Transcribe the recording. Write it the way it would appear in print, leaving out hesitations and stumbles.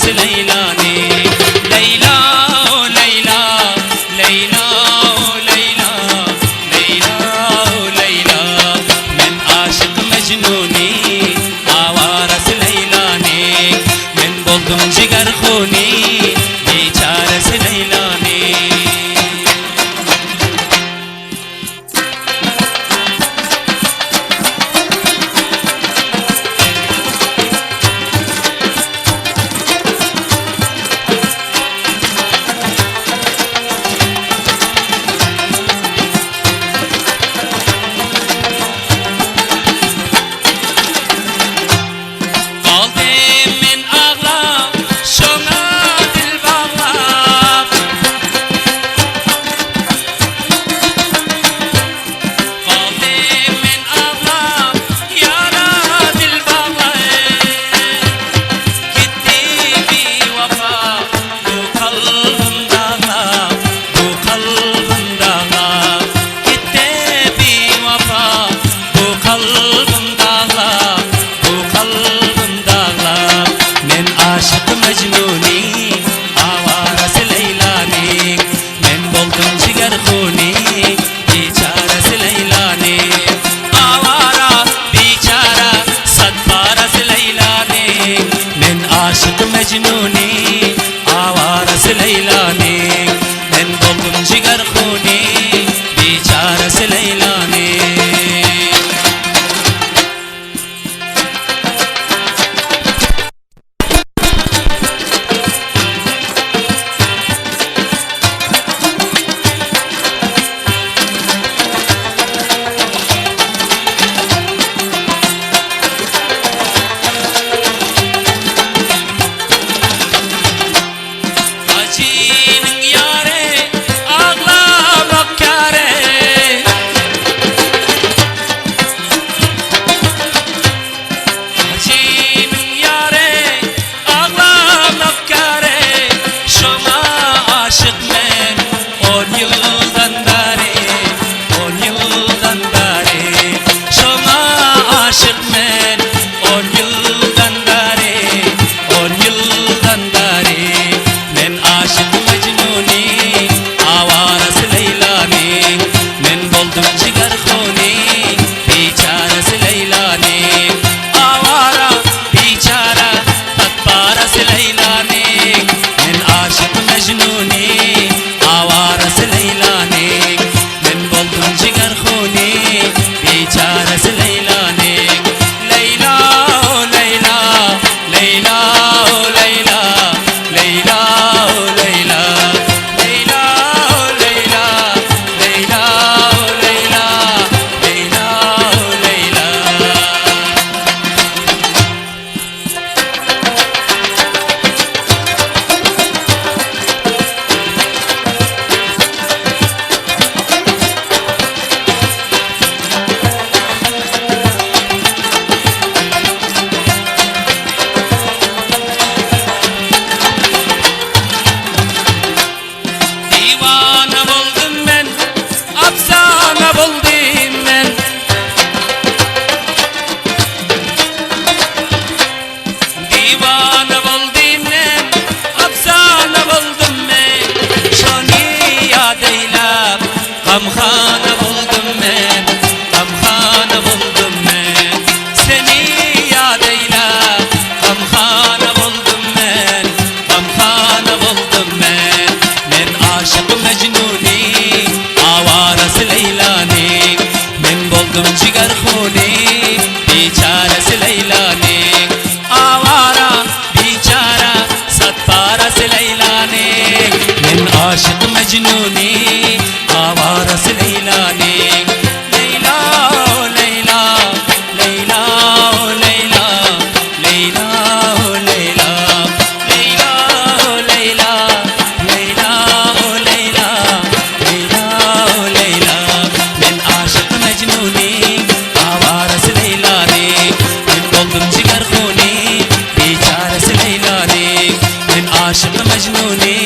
ليلى ليلى ليلى ليلى ليلى ليلى من aşık mecnuni avaras leylani men buldum jigar khuni becharas leylani aşık mecnuni avaras leylani men buldum jigar khuni becharas leylani Gamxana buldum men, gamxana buldum men, seni yad eylab. Gamxana buldum men, gamxana buldum men, men aşık mecnuni, avaras leylani, men buldum jigar khuni, becharas leylani, avara bechara satparas leylani, men aşık mecnuni. Hours leylani leyla leyla leyla leyla leyla leyla leyla leyla leyla leyla leyla leyla men aşık mecnuni avaras leylani men buldum jigar khuni becharas leylani men aşık mecnuni